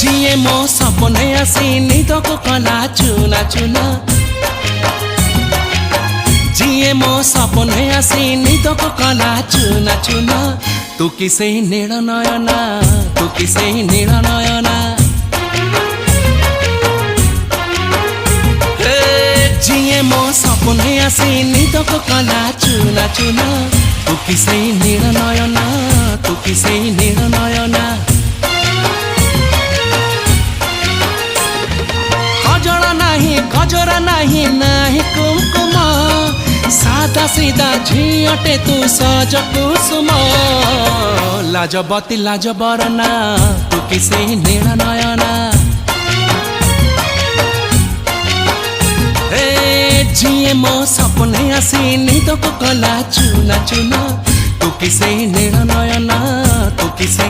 जिए मो सपने आसी निद को कला चुना चुना जिए मो सपने आसी निद को कला चुना चुना तू किसे नील नयना तू किसे नील नयना जिए मो सपने आसी निद को कला चुना चुना तू किसे नील नयना तू किसे नील नयना गजरा नहीं नहीं कुमकुम सादा सीधा झीटे तू सज कुसुम लाजबती लाज बरना तू किसे नील नयना जिए मो सपने आसी निद को कला चुना चुना तू किसे नील नयना तू किसे